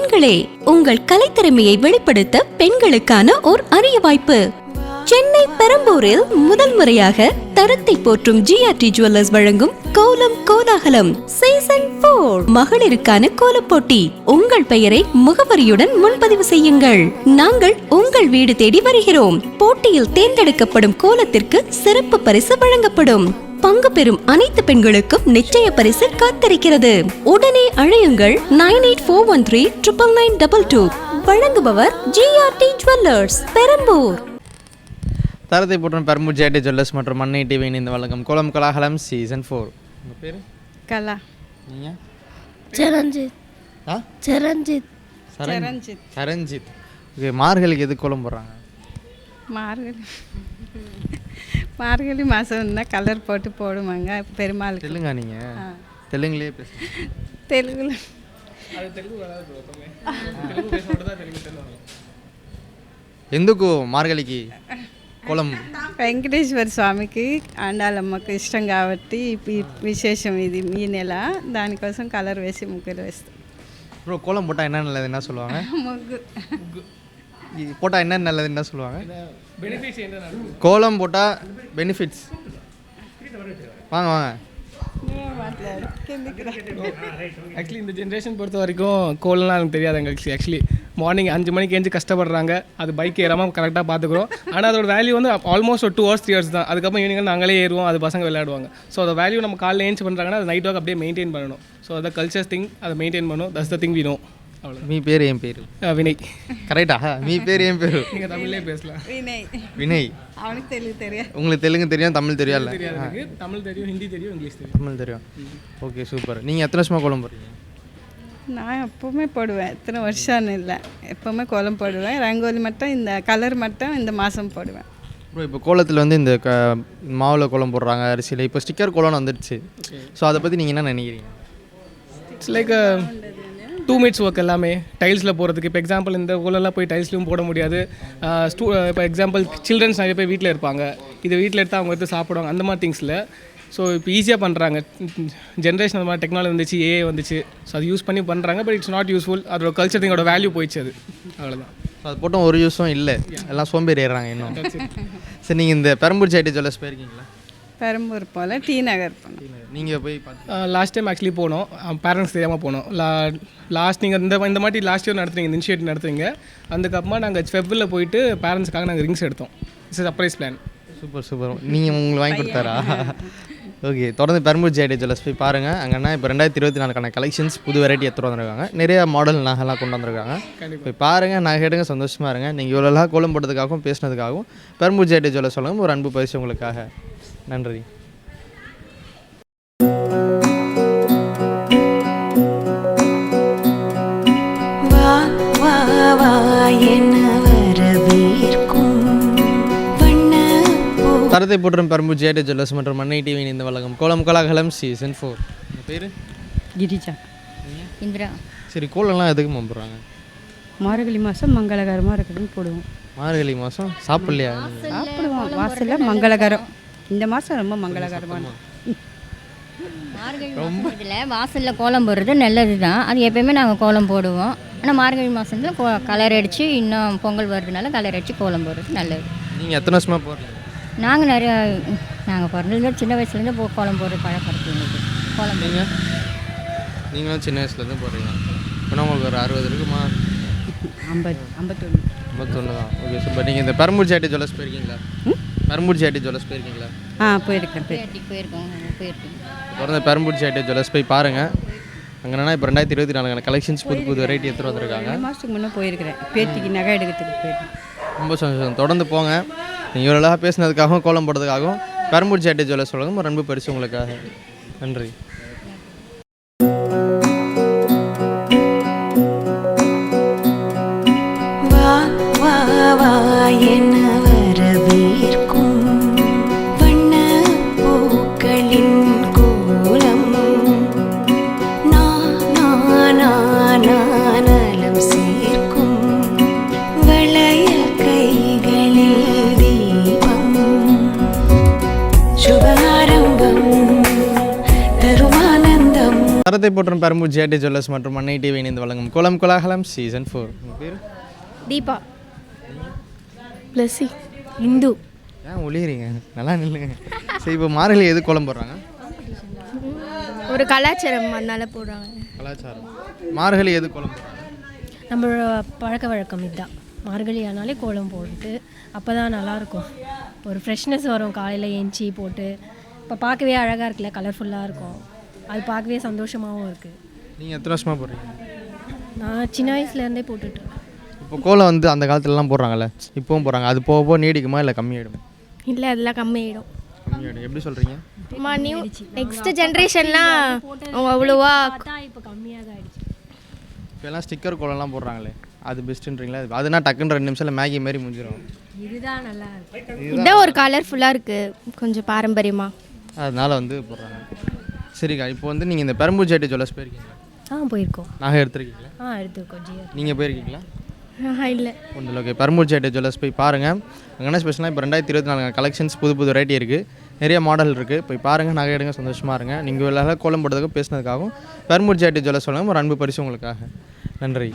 பெண்களே, உங்கள் கலைத்திறமையை வெளிப்படுத்த பெண்களுக்கான ஓர் அரிய வாய்ப்பு. சென்னை பெரம்பூரில் முதல் முறையாக தரத்தை போற்றும் GRT ஜுவல்லர்ஸ் வழங்கும் கோலம் கோலாகலம் சீசன் 4 மகளிருக்கான கோலப் போட்டி. உங்கள் பெயரை முகவரியுடன் முன்பதிவு செய்யுங்கள். நாங்கள் உங்கள் வீடு தேடி வருகிறோம். போட்டியில் தேர்ந்தெடுக்கப்படும் கோலத்திற்கு சிறப்பு பரிசு வழங்கப்படும். பங்கு பெறும் அனைத்து பெண்களுக்கும் நிச்சய பரிசு காத்திருக்கிறது. உடனே அழையுங்கள் 9841399922. வழங்குபவர் GRT ஜுவல்லர்ஸ் பெரம்பூர். தரத்தை போற்றும் பெரம்பூர் GRT ஜுவல்லர்ஸ் மற்றும் மண்ணை டிவி இந்த வழங்கும் கோலம் கோலாகலம் சீசன் 4. உங்கள் பேர்? கலா. நீங்கள்? சரஞ்சித். சரஞ்சித். ஓகே, மார்கழிக்கு எது கோலம் போடுறாங்க? மார்கழி மாதம் தான் கலர் போட்டு போடுவாங்க பெருமாளுக்கு. தெலுங்கா நீங்கள்? தெலுங்குலேயே பேசுங்க. தெலுங்குல ఎందుకు మార్గలికి కోలం? వెంకటేశ్వర స్వామికి ఆండాలమ్మకు ఇష్టం కాబట్టి విశేషం ఇది ఈ నెల. దానికోసం కలర్ వేసి ముగ్గులు వేస్తాం. ப்ரோ, கோலம் போட்டால் என்ன நல்லது என்ன சொல்லுவாங்க? ముగ్గు போட்டால் என்ன நல்லது என்ன சொல்லுவாங்க? கோலம் போட்டால் பெனிஃபிட்ஸ். வாங்க வாங்க. ஆக்சுவலி இந்த ஜென்ரேஷன் பொறுத்த வரைக்கும் கோலம்லாம் எனக்கு தெரியாது. எங்களுக்கு ஆக்சுவலி மார்னிங் 5 மணிக்கு எழுந்து கஷ்டப்படுறாங்க. அது பைக் ஏறாமல் கரெக்டாக பார்த்துக்குறோம். ஆனால் அதோட வேல்யூ வந்து ஆல்மோஸ்ட் ஒரு 2 hours 3 hours தான். அதுக்கப்புறம் ஈவினிங் நாங்களே ஏறுவோம், அது பசங்க விளையாடுவாங்க. ஸோ அந்த வேல்யூ நம்ம காலையில் ஏஞ்சி பண்ணுறாங்கன்னா அது நைட் ஒர்க் அப்படியே மெயின்டைன் பண்ணணும். ஸோ அதை கல்ச்சர்ஸ் திங் அதை மெயின்டைன் பண்ணணும். That's the thing we know. அவ்வளோ. మీ పేరు ఏం పేరు? வினய். கரெக்டா? మీ పేరు ఏం పేరు? நீங்கள் தமிழ்லேயே பேசலாம். வினய். அவனுக்கு தெலுங்கு தெரியாது. உங்களுக்கு தெலுங்கு தெரியும், தமிழ் தெரியாது? தெரியாது. தமிழ் தெரியும், ஹிந்தி தெரியும், இங்கிலீஷ் தெரியும். தமிழ் தெரியும். Okay, super. நீங்கள் எத்தனை வருஷமாக கோலம் போடுறீங்க? நான் எப்போவுமே போடுவேன். எத்தனை வருஷம்னு இல்லை, எப்போவுமே கோலம் போடுவேன். ரங்கோலி மட்டும் இந்த கலர் மட்டும் இந்த மாதம் போடுவேன். ப்ரோ, இப்போ கோலத்தில் வந்து இந்த மாவில் கோலம் போடுறாங்க, அரிசியில். இப்போ ஸ்டிக்கர் கோலம் வந்துடுச்சு. ஸோ அதை பற்றி நீங்கள் என்ன நினைக்கிறீங்க? இட்ஸ் லைக் 2 minutes ஒர்க் எல்லாமே டைல்ஸில் போகிறதுக்கு. இப்போ எக்ஸாம்பிள் இந்த கோலம்லாம் போய் டைல்ஸ்லையும் போட முடியாது. இப்போ எக்ஸாம்பிள் சில்ட்ரன்ஸ் நிறைய பேர் வீட்டில் இருப்பாங்க. இதை வீட்டில் எடுத்து அவங்க எடுத்து சாப்பிடுவாங்க. அந்த மாதிரி திங்ஸில் ஸோ இப்போ ஈஸியாக பண்ணுறாங்க. ஜென்ரேஷன் அந்த மாதிரி டெக்னாலஜி வந்துச்சு, ஏஐ வந்துச்சு. ஸோ அது யூஸ் பண்ணி பண்ணுறாங்க. But it's not useful. அதோட கல்ச்சர் திங்கோட வேல்யூ போயிடுச்சு. அது அவ்வளோதான். அது போட்டும் ஒரு யூஸும் இல்லை, எல்லாம் சோம்பேறி ஏறுறாங்க இன்னும். சரி, நீங்கள் இந்த பெரம்பூர் GRT ஜுவல்லர்ஸ் போயிருக்கீங்களா? பெரம்பூர் போல் டி நகர் போனோம். நீங்கள் போய் பார்த்து லாஸ்ட் டைம் ஆக்சுவலி போனோம். பேரண்ட்ஸ் தெரியாமல் போனோம். லாஸ்ட் நீங்கள் இந்த மாதிரி லாஸ்ட் இயர் நடத்துறீங்க, இந்த இனிஷியேட்டிவ் நடத்துறீங்க. அதுக்கப்புறமா நாங்கள் ஃபெப்ரில் போயிட்டு பேரண்ட்ஸுக்காக நாங்கள் ரிங்ஸ் எடுத்தோம். It's surprise plan. Super super. நீங்கள் உங்களுக்கு வாங்கி கொடுத்தாரா? ஓகே, தொடர்ந்து பெரம்பூர் GRT ஜுவல்லர்ஸ் போய் பாருங்கள். அங்கன்னா இப்போ 2024 கலெக்ஷன்ஸ் புது வெரைட்டி எடுத்துகிட்டு வந்திருக்காங்க. நிறைய மாடல் நகைலாம் கொண்டு வந்திருக்காங்க. போய் பாருங்கள், நகை எடுங்க, சந்தோஷமாக இருங்க. நீங்கள் இவ்வளோலாம் கோலம் போட்டதுக்காகவும் பேசினதுக்காகவும் பெரம்பூர் GRT ஜுவல்லர்ஸ் சொல்லுங்கள் ஒரு அன்பு பரிசு உங்களுக்காக. நன்றி. தரத்தை போற்றும் பெரம்பூர் GRT ஜுவல்லர்ஸ் மற்றும் மண்ணை டிவி இந்த வழங்கும் கோலம் கோலாகலம் சீசன் 4. உங்கள் பேர்? கிரிஜா. இந்திரா. சரி, கோலம்லாம் எதுக்கு போடுறாங்க? மார்கழி மாதம் மங்களகரமாக இருக்குதுன்னு போடுவோம். மார்கழி மாதம் சாப்பிட்லையா? சாப்பிடுவோம். வாசலில் மங்களகரம். இந்த மாதம் ரொம்ப மங்களகரமான. மார்கழி மாதத்தில் வாசலில் கோலம் போடுறது நல்லது தான். அது எப்போயுமே நாங்கள் கோலம் போடுவோம். ஆனால் மார்கழி மாதத்தில் கலர் அடித்து இன்னும் பொங்கல் வருதுனால கலர் அடித்து கோலம் போடுறது நல்லது. நீங்கள் எத்தனை வருஷமாக போடுறீங்க? நாங்கள் நாங்கள் பிறந்ததுலேருந்து சின்ன வயசுலேருந்து கோலம் போடுறது பழக்கப்படுத்தி கோலம். நீங்களும் சின்ன வயசுலேருந்து போடுறீங்க. இப்போ உங்களுக்கு ஒரு 60 இருக்குமா? 51 தான். Okay, super. நீங்கள் இந்த பெரம்பூர் GRT ஜுவல்லர்ஸ் போயிருக்கீங்களா? பெரம்பூர் GRT ஜுவல்லர்ஸ் போயிருக்கீங்களா? போயிருக்கேன். போயிருக்கோம். தொடர்ந்து பெரம்பூர் GRT ஜுவல்லர்ஸ் போய் பாருங்கள். அங்கன்னா இப்போ 2024 கலெக்ஷன்ஸ் புது வெரைட்டி எடுத்துகிட்டு வந்திருக்காங்க. மாதத்துக்கு முன்னே போயிருக்கிறேன். பேத்திக்கு நகை எடுக்கிறதுக்கு போயிருக்கேன். ரொம்ப சந்தோஷம். தொடர்ந்து போங்க. நீங்கள் இவ்வளோ பேசினதுக்காகவும் கோலம் போடுறதுக்காகவும் பெரம்பூர் GRT ஜுவல்லர்ஸ் சொல்லுங்கள் ஒரு அன்பு பரிசு உங்களுக்காக. நன்றி. शुभारंभम तरुण தரத்தை போற்றும் பெரம்பூர் ஜிஆர்டி ஜுவல்லர்ஸ் மற்றும் அன்னை டிவி இணைந்து வழங்கும் கோலம் கோலாகலம் சீசன் 4. உங்கள் பேர்? தீபா. பிளஸி. இந்து. ஏன் ஒளியறீங்க? நல்லா நில்லுங்க. சரி, இப்போ மார்கழி எது கோலம் போடுறாங்க? ஒரு கலாச்சாரம் அதனால போடுறாங்க. கலாச்சாரம். மார்கழி எது கோலம் போடுறாங்க? நம்மளோட பழக்க வழக்கம் இதுதான். மார்கழி ஆனாலே கோலம் போட்டு அப்போ தான் நல்லாயிருக்கும். ஒரு ஃப்ரெஷ்னஸ் வரும். காலையில் ஏஞ்சி போட்டு இப்போ பார்க்கவே அழகாக இருக்குல்ல, கலர்ஃபுல்லாக இருக்கும். அது பார்க்கவே சந்தோஷமாகவும் இருக்குது. நீங்கள் எத்தனை வருஷமாக போடுறீங்க? நான் சின்ன வயசுலேருந்தே போட்டுட்ருக்கேன். இப்போ கோலம் வந்து அந்த காலத்துலலாம் போடுறாங்கல்ல, இப்போவும் போடுறாங்க. அது போக போக நீடிக்குமா இல்லை கம்மியாயிடுமா? இல்லை, அதெல்லாம் கம்மியாயிடும். கம்மியாயிடும். எப்படி சொல்கிறீங்க? நியூ நெக்ஸ்ட் ஜென்ரேஷன்லாம் அவங்க அவ்வளோவா இப்போ கம்மியாக தான் ஆயிடுச்சு. இப்போ எல்லாம் ஸ்டிக்கர் கோலம்லாம் போடுறாங்களே, அது பெஸ்ட்டுன்றீங்களா? அதுனா டக்குன்னு 2 நிமிஷத்தில் மேகி மாதிரி முடிஞ்சிடும். இதுதான் நல்லா இருக்கு. இதுதான் ஒரு கலர்ஃபுல்லாக இருக்குது, கொஞ்சம் பாரம்பரியமாக. அதனால வந்து போடுறாங்க. சரிக்கா, இப்போ வந்து நீங்கள் இந்த பெரம்பூர் ஜிஆர்டி ஜுவல்லர்ஸ் போயிருக்கீங்களா? போயிருக்கோம். நகை எடுத்துருக்கீங்களா? எடுத்துருக்கோம். நீங்கள் போயிருக்கீங்களா? இல்லை. ஒன்றும் ஓகே. பெரம்பூர் ஜிஆர்டி ஜுவல்லர்ஸ் போய் பாருங்கள். அங்கே என்ன ஸ்பெஷலாக இப்போ 2024 கலெக்ஷன்ஸ் புது வெரைட்டி இருக்குது, நிறைய மாடல் இருக்குது. போய் பாருங்கள், நகை எடுங்க, சந்தோஷமாக இருங்க. நீங்கள் எல்லாரும் கோலம் போடுறதுக்கும் பேசுனதுக்காகவும் பெரம்பூர் ஜிஆர்டி ஜுவல்லர்ஸ் சொல்லுங்கள். ஒரு அன்பு பரிசு உங்களுக்காக. நன்றி.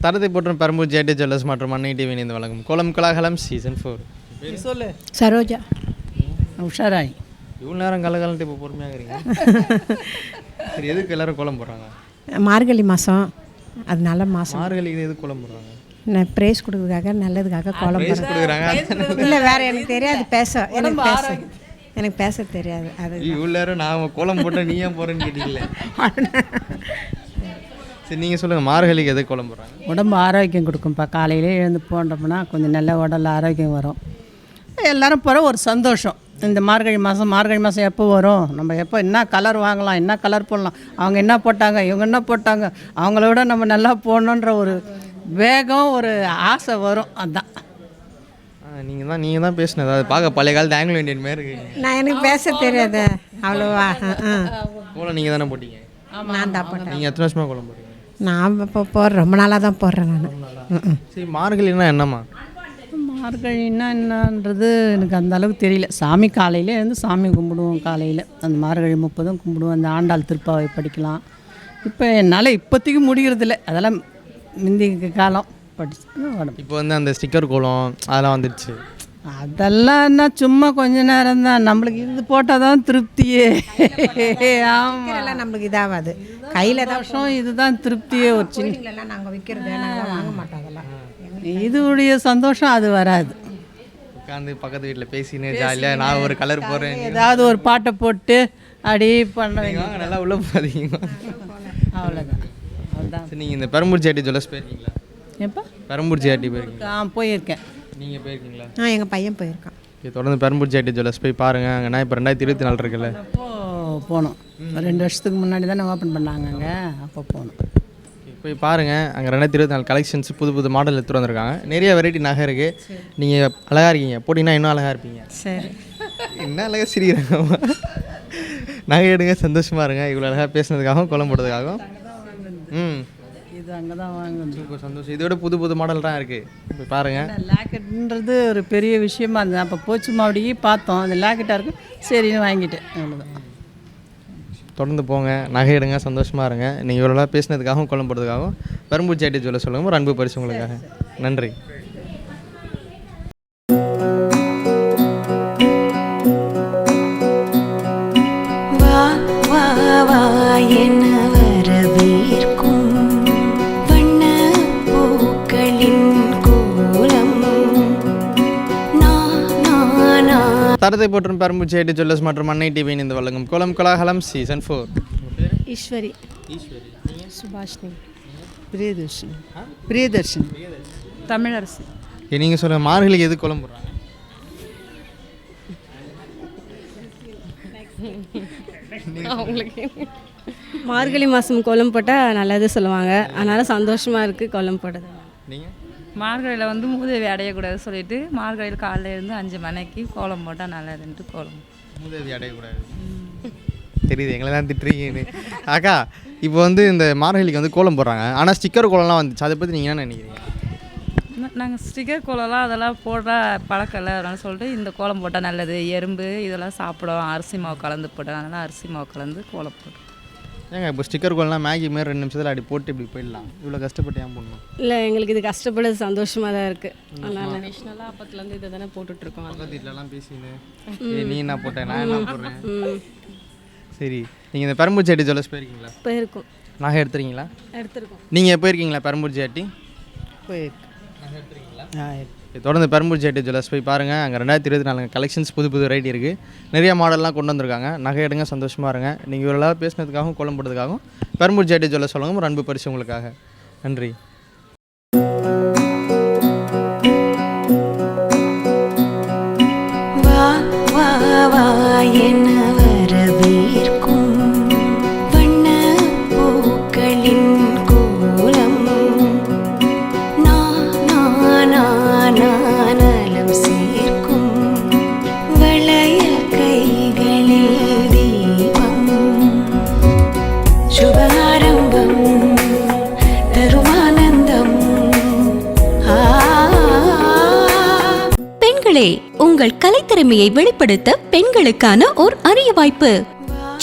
தரத்தை போற்றும் பெரம்பூர் ஜிஆர்டி ஜுவல்லர்ஸ் மற்றும் அன்னை டிவி இணைந்து வழங்கும் கோலம் கோலாகலம் சீசன் 4. சொல்லு. சரோஜா. உஷாராய். இவ்வளோ நேரம் கலகலன்ட்டு இப்போ பொறுமையாக இருக்கிறீங்க. சரி, எதுக்கு எல்லோரும் கோலம் போடுறாங்க? மார்கழி மாதம், அது நல்ல மாதம். மார்கழிக்கு எதுக்கு கோலம் போடுறாங்க? நான் ப்ரைஸ் கொடுக்குறதுக்காக, நல்லதுக்காக கோலம் போடுறேன். கொடுக்குறாங்க. இல்லை, வேறு எனக்கு தெரியாது. எனக்கு பேச தெரியாது. அது இவ்வளோ நேரம் நான் கோலம் போட்டேன், நீ ஏன் போகிறேன்னு கேட்டீங்களே. சரி, நீங்கள் சொல்லுங்கள், மார்கழிக்கு எதுக்கு கோலம் போடுறாங்க? உடம்பு ஆரோக்கியம் கொடுக்கும்ப்பா. காலையிலே எழுந்து போனோம்னா கொஞ்சம் நல்ல உடல் ஆரோக்கியம் வரும். எல்லோரும் போகிற ஒரு சந்தோஷம். இந்த மார்கழி மாதம் எப்போ வரும், நம்ம எப்போ என்ன கலர் வாங்கலாம், என்ன கலர் போடலாம், அவங்க என்ன போட்டாங்க, இவங்க என்ன போட்டாங்க, அவங்கள விட நம்ம நல்லா போடணுன்ற ஒரு வேகம், ஒரு ஆசை வரும். அதுதான். நீங்கள் தான் பேசினது. அது பார்க்க பழைய காலத்து ஆங்கிலோ இந்தியன் மாதிரி இருக்கு. எனக்கு பேச தெரியாது அவ்வளோவா. கோலம் நீங்கள் தானே போட்டீங்க? நான் தான் போட்டேன். நீங்கள் எத்தனை வருஷமாக கோலம் போடுறீங்க? நான் இப்போ போடுறேன், ரொம்ப நாளாக தான் போடுறேன் நான். சரி, மார்கழின்னா என்னம்மா? மார்கழின்னா என்னன்றது எனக்கு அந்த அளவுக்கு தெரியல. சாமி காலையில் எழுந்து சாமி கும்பிடுவோம். காலையில் அந்த மார்கழி 30 கும்பிடுவோம். அந்த ஆண்டாள் திருப்பாவை படிக்கலாம். இப்போ என்னால் இப்போதைக்கு முடிகிறதில்ல. அதெல்லாம் முந்தி காலம் படிச்சு. இப்போ வந்து அந்த ஸ்டிக்கர் கோலம் அதெல்லாம் வந்துடுச்சு. அதெல்லாம் என்ன சும்மா கொஞ்ச நேரம் தான். நம்மளுக்கு இது போட்டால் தான் திருப்தியே. ஆமாம், நம்மளுக்கு இதாகாது. கையில் தான் வருஷம் இதுதான் திருப்தியே. ஒரு சின்ன நாங்கள் விற்கிறது, நாங்கள் வாங்க மாட்டோம். அதெல்லாம் இதுடைய சந்தோஷம் அது வராது. உட்காந்து பக்கத்து வீட்டில் பேசினே ஜாலியாக நான் ஒரு கலர் போடுறேன், ஏதாவது ஒரு பாட்டை போட்டு அப்படி பண்ணுவீங்க. நல்லா உள்ள போகிறீங்க. அவ்வளோதான். அதுதான். சரி, நீங்கள் இந்த பெரம்பூர் ஜிஆர்டி ஜுவல்லர்ஸ் போயிருக்கீங்களா? எப்போ? பெரம்பூர் ஜிஆர்டி போயிருக்கீங்க? போயிருக்கேன். நீங்கள் போயிருக்கீங்களா? எங்கள் பையன் போயிருக்கான். தொடர்ந்து பெரம்பூர் ஜிஆர்டி ஜுவல்லர்ஸ் போய் பாருங்கள். அங்கே இப்போ 2024 இருக்குல்ல, அப்போ போனோம். 2 வருஷத்துக்கு முன்னாடி தானே ஓப்பன் பண்ணாங்க அங்கே. அப்போ போனோம். போய் பாருங்கள். அங்கே 2024 கலெக்ஷன்ஸ் புது மாடல் எடுத்துகிட்டு வந்திருக்காங்க. நிறைய வெரைட்டி நகை இருக்குது. நீங்கள் அழகாக இருக்கீங்க, போட்டிங்கன்னா இன்னும் அழகாக இருப்பீங்க. சரி, என்ன அழகாக சிரிக்கிறாங்க. நகை எடுங்க, சந்தோஷமாக இருங்க. இவ்வளோ அழகாக பேசுனதுக்காகவும் கோலம் போடுறதுக்காகவும். இது அங்கே தான் வாங்கணும். சூப்பர், சந்தோஷம். இதோட புது மாடல் தான் இருக்குது. போய் பாருங்கள். லேக்கெட்ன்றது ஒரு பெரிய விஷயமா இருந்தது. அப்போ போச்சுமா அப்படியே பார்த்தோம், அந்த லேக்கெட்டாக இருக்கும், சரின்னு வாங்கிட்டேன். அவ்வளோதான். தொடர்ந்து போங்க, நகை எடுங்க, சந்தோஷமாக இருங்க. நீங்கள் இவ்வளோ பேசினதுக்காகவும் கோலம் போடுறதுக்காகவும் பெரம்பூர் ஜிஆர்டி ஜுவல்லர்ஸ் சொல்லுங்கள். ஒரு அன்பு பரிசு உங்களுக்காக. நன்றி. தரத்தை போற்றும் பெரம்பூர் ஜிஆர்டி ஜுவல்லர்ஸ் மற்றும் அன்னை டிவி இணைந்து வழங்கும் கோலம் கோலாகலம் சீசன் 4. ஈஸ்வரி. சுபாஷினி. பிரியதர்ஷினி. தமிழரசு. நீங்கள் சொல்லுங்கள், மார்கழிக்கு எது கோலம் போடுறாங்க? அவங்களுக்கு மார்கழி மாதம் கோலம் போட்டால் நல்லது சொல்லுவாங்க, அதனால் சந்தோஷமாக இருக்குது கோலம் போடுறது. நீங்கள் மார்கழியில் வந்து மூதேவி அடையக்கூடாது சொல்லிட்டு மார்கழியில் காலையில் இருந்து 5 மணிக்கு கோலம் போட்டால் நல்லதுன்ட்டு கோலம். மூதேவி அடையக்கூடாது தெரியுது, எங்களை தான் திட்டுறீங்கன்னு. அக்கா இப்போ வந்து இந்த மார்கழிக்கு வந்து கோலம் போடுறாங்க, ஆனால் ஸ்டிக்கர் கோலம்லாம் வந்துச்சு, அதை பற்றி நீங்கள் என்ன நினைக்கிறீங்க? நாங்கள் ஸ்டிக்கர் கோலம்லாம் அதெல்லாம் போடுற பழக்கம் இல்லை, அதனால சொல்லிட்டு இந்த கோலம் போட்டால் நல்லது, எறும்பு இதெல்லாம் சாப்பிடும், அரிசி மாவு கலந்து போட்டால் அதனால் அரிசி மாவு கலந்து கோலம் போட்டோம். ஏங்க இப்போ ஸ்டிக்கர் கோலம்லாம் மேகி மாரி 2 நிமிஷத்தில் அப்படி போட்டு இப்படி போயிடலாம், இவ்வளோ கஷ்டப்பட்டு ஏன் போடணும்? இல்லை, எங்களுக்கு இது கஷ்டப்படுறது சந்தோஷமாக தான் இருக்குது. அதனால் ட்ரெடிஷ்னலாக அப்பத்துலேருந்து இதை தானே போட்டுட்ருக்கோம். பக்கத்து வீட்டிலலாம் பேசினு நீ என்ன போட்டேன் நான் என்ன போடுறேன். சரி, நீங்கள் இந்த பெரம்பூர் ஜிஆர்டி ஜுவல்லர்ஸ் போயிருக்கீங்களா? போயிருக்கோம். நகை எடுத்துருக்கீங்களா? எடுத்துருக்கோம். நீங்கள் போயிருக்கீங்களா பெரம்பூர் ஜிஆர்டி? போயிருக்கு. நகை எடுத்துருக்கீங்களா? தொடர்ந்து பெரம்பூர் ஜிஆர்டி ஜுவல்லர்ஸ் போய் பாருங்கள், அங்கே 2024 கலெக்ஷன்ஸ் புது வெரைட்டி இருக்குது, நிறைய மாடல்லாம் கொண்டு வந்திருக்காங்க. நகை எடுங்க, சந்தோஷமாக இருங்க. நீங்கள் இவ்வளோ பேசினதுக்காகவும் கோலம் போடுறதுக்காகவும் பெரம்பூர் ஜிஆர்டி ஜுவல்லர்ஸ் சொல்லுங்க, ஒரு அன்பு பரிசு உங்களுக்காக. நன்றி. உங்கள் கலைத்திறமையை வெளிப்படுத்த பெண்களுக்கான ஓர் அரிய வாய்ப்பு.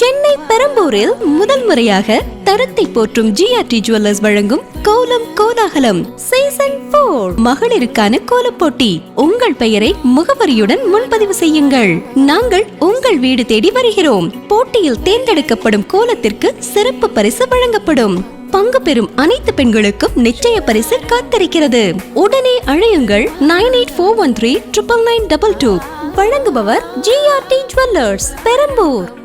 சென்னை பெரம்பூரில் முதல் முறையாக தரத்தை போற்றும் ஜிஆர்டி ஜுவல்லர்ஸ் வழங்கும் கோலம் கோலாகலம் சீசன் 4 மகளிருக்கான கோலப் போட்டி. உங்கள் பெயரை முகவரியுடன் முன்பதிவு செய்யுங்கள். நாங்கள் உங்கள் வீடு தேடி வருகிறோம். போட்டியில் தேர்ந்தெடுக்கப்படும் கோலத்திற்கு சிறப்பு பரிசு வழங்கப்படும். பங்கு பெறும் அனைத்து பெண்களுக்கும் நிச்சய பரிசு காத்திருக்கிறது. உடனே அழையுங்கள் 9841399922. வழங்குபவர் ஜிஆர்டி ஜுவல்லர்ஸ் பெரம்பூர்.